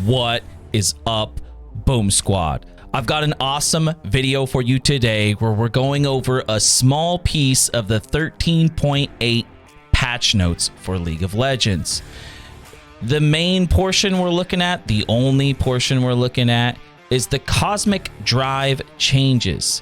What is up, Boom Squad? I've got an awesome video for you today where we're going over a small piece of the 13.8 patch notes for League of Legends. The main portion we're looking at, the only portion we're looking at, is the Cosmic Drive changes.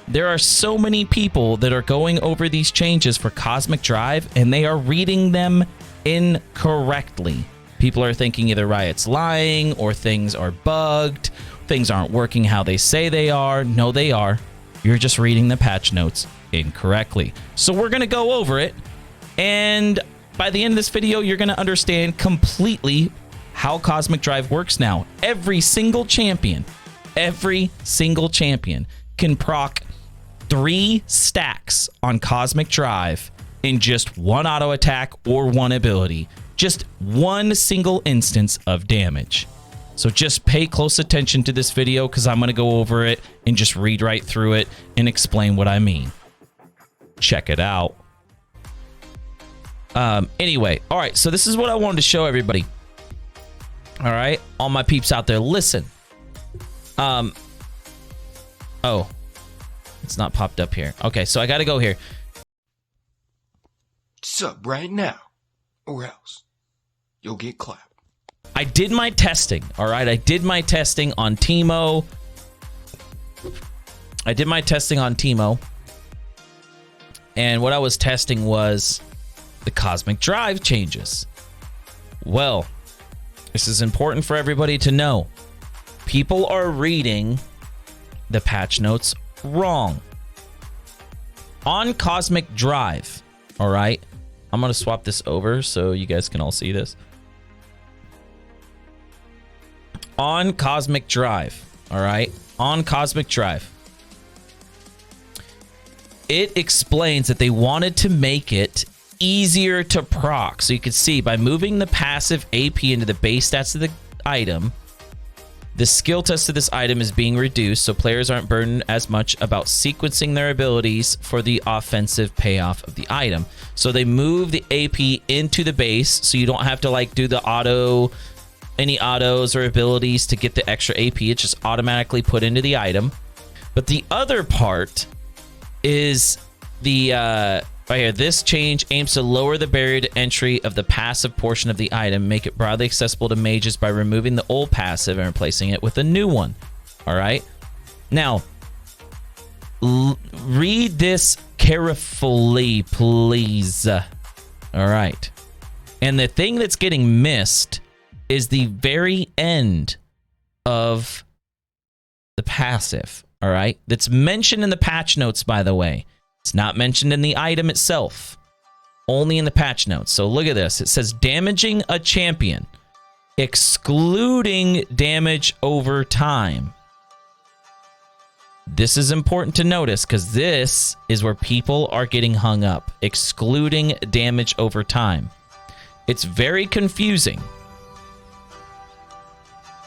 There are so many people that are going over these changes for Cosmic Drive and they are reading them incorrectly. People are thinking either Riot's lying or things are bugged, things aren't working how they say they are. No, they are. You're just reading the patch notes incorrectly. So we're going to go over it, and by the end of this video, you're going to understand completely how Cosmic Drive works now. Every single champion can proc 3 stacks on Cosmic Drive in just one auto attack or one ability. Just one single instance of damage. So just pay close attention to this video because I'm going to go over it and just read right through it and explain what I mean. Check it out. Anyway, all right, so this is what I wanted to show everybody. All right, all my peeps out there, listen. Oh, it's not popped up here. Okay, so I got to go here. Sub right now, or else you'll get clapped. I did my testing, all right? I did my testing on Teemo. And what I was testing was the Cosmic Drive changes. Well, this is important for everybody to know. People are reading the patch notes wrong. On Cosmic Drive, all right? I'm going to swap this over so you guys can all see this. On Cosmic Drive, all right? On Cosmic Drive, it explains that they wanted to make it easier to proc. So you can see by moving the passive AP into the base stats of the item, the skill test of this item is being reduced, so players aren't burdened as much about sequencing their abilities for the offensive payoff of the item. So they move the AP into the base, so you don't have to like do the any autos or abilities to get the extra AP. It's just automatically put into the item. But the other part is the right here. This change aims to lower the barrier to entry of the passive portion of the item, make it broadly accessible to mages by removing the old passive and replacing it with a new one. All right. Now, read this carefully, please. All right. And the thing that's getting missed is the very end of the passive. All right. That's mentioned in the patch notes, by the way. It's not mentioned in the item itself, only in the patch notes. So look at this. It says damaging a champion, excluding damage over time. This is important to notice because this is where people are getting hung up. Excluding damage over time. It's very confusing.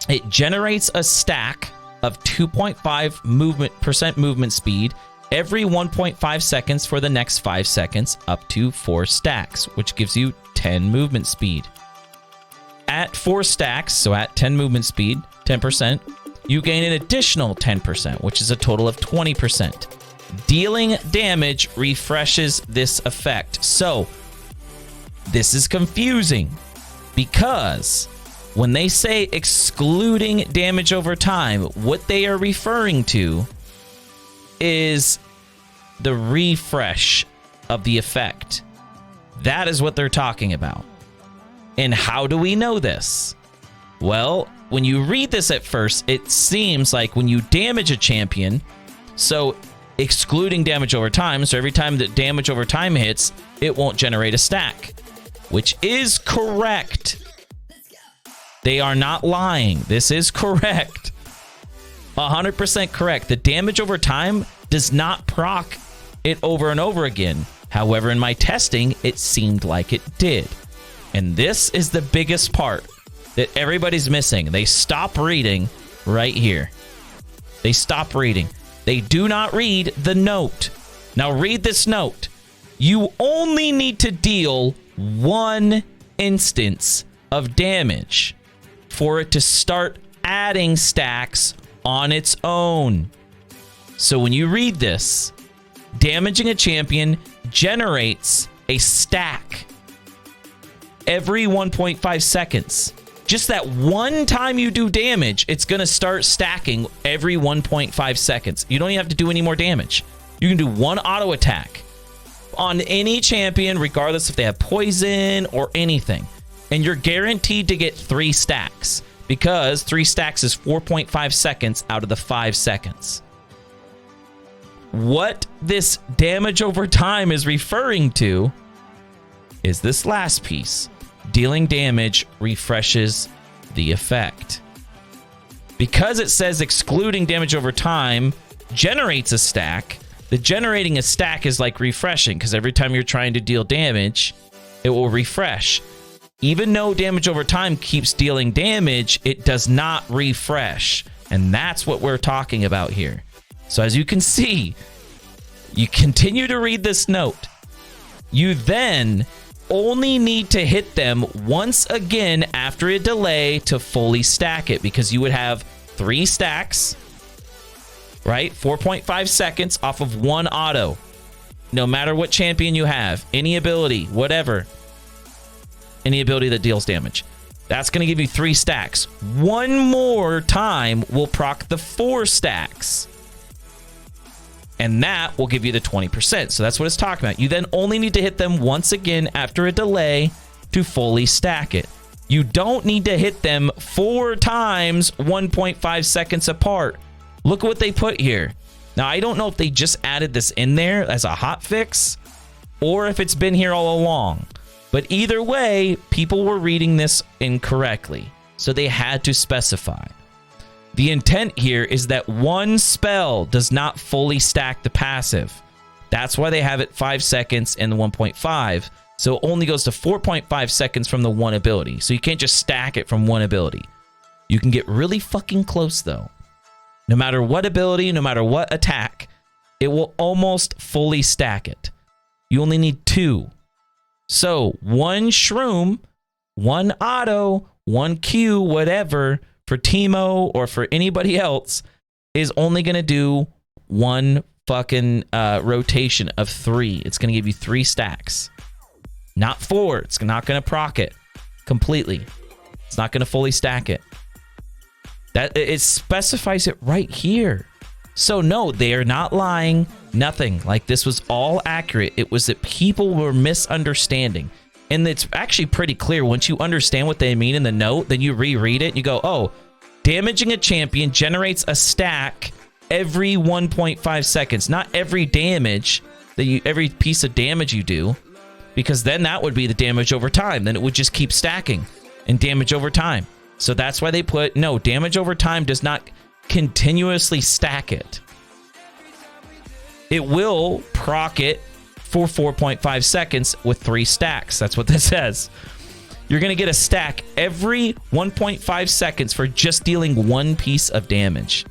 It generates a stack of 2.5% movement speed every 1.5 seconds for the next 5 seconds, up to 4 stacks, which gives you 10 movement speed. At 4 stacks, so at 10 movement speed, 10%, you gain an additional 10%, which is a total of 20%. Dealing damage refreshes this effect. So, this is confusing because when they say excluding damage over time, what they are referring to is the refresh of the effect. That is what they're talking about. And how do we know this? Well, when you read this at first, it seems like when you damage a champion, so excluding damage over time, so every time that damage over time hits, it won't generate a stack, which is correct. They are not lying. This is correct. 100% correct. The damage over time does not proc it over and over again. However, in my testing, it seemed like it did. And this is the biggest part that everybody's missing. They stop reading right here. They stop reading. They do not read the note. Now read this note. You only need to deal 1 instance of damage. for it to start adding stacks on its own. So when you read this, damaging a champion generates a stack every 1.5 seconds. Just that one time you do damage, it's going to start stacking every 1.5 seconds. You don't even have to do any more damage. You can do one auto attack on any champion, regardless if they have poison or anything. And you're guaranteed to get 3 stacks, because 3 stacks is 4.5 seconds out of the 5 seconds. What this damage over time is referring to is this last piece. Dealing damage refreshes the effect. Because it says excluding damage over time generates a stack, the generating a stack is like refreshing, because every time you're trying to deal damage, it will refresh. Even though damage over time keeps dealing damage, it does not refresh. And that's what we're talking about here. So as you can see, you continue to read this note. You then only need to hit them once again after a delay to fully stack it, because you would have 3 stacks, right? 4.5 seconds off of 1 auto. No matter what champion you have, any ability, whatever, any ability that deals damage. That's going to give you 3 stacks. One more time will proc the 4 stacks. And that will give you the 20%. So that's what it's talking about. You then only need to hit them once again after a delay to fully stack it. You don't need to hit them 4 times 1.5 seconds apart. Look at what they put here. Now, I don't know if they just added this in there as a hot fix or if it's been here all along. But either way, people were reading this incorrectly. So they had to specify. The intent here is that one spell does not fully stack the passive. That's why they have it 5 seconds and the 1.5. So it only goes to 4.5 seconds from the one ability. So you can't just stack it from one ability. You can get really fucking close though. No matter what ability, no matter what attack, it will almost fully stack it. You only need 2. So 1 shroom, 1 auto, 1 Q, whatever, for Teemo or for anybody else is only going to do 1 fucking rotation of 3. It's going to give you 3 stacks. Not 4. It's not going to proc it completely. It's not going to fully stack it. That it specifies it right here. So no, they are not lying. Nothing. Like, this was all accurate. It was that people were misunderstanding. And it's actually pretty clear. Once you understand what they mean in the note, then you reread it and you go, oh, damaging a champion generates a stack every 1.5 seconds. Not every damage, every piece of damage you do, because then that would be the damage over time. Then it would just keep stacking and damage over time. So that's why they put, no, damage over time does not continuously stack it. It will proc it for 4.5 seconds with 3 stacks. That's what this says. You're going to get a stack every 1.5 seconds for just dealing 1 piece of damage.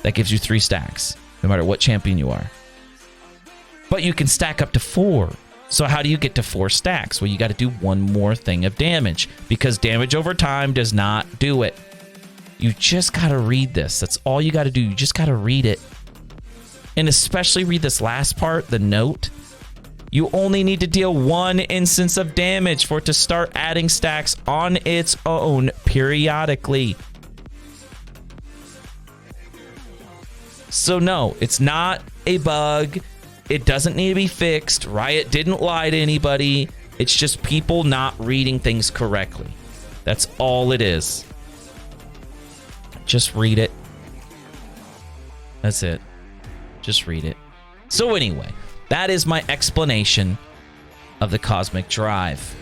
That gives you 3 stacks, no matter what champion you are. But you can stack up to 4. So how do you get to 4 stacks? Well, you got to do 1 more thing of damage, because damage over time does not do it. You just got to read this. That's all you got to do. You just got to read it. And especially read this last part, the note. You only need to deal 1 instance of damage for it to start adding stacks on its own periodically. So no, it's not a bug. It doesn't need to be fixed. Riot didn't lie to anybody. It's just people not reading things correctly. That's all it is. Just read it. That's it. Just read it. So anyway, that is my explanation of the Cosmic Drive.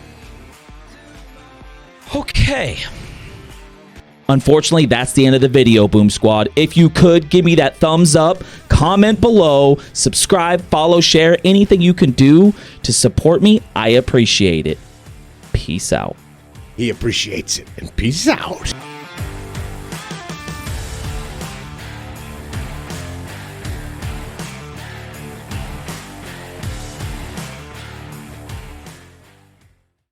Okay. Unfortunately, that's the end of the video, Boom Squad. If you could, give me that thumbs up, comment below, subscribe, follow, share, anything you can do to support me. I appreciate it. Peace out. He appreciates it, and peace out.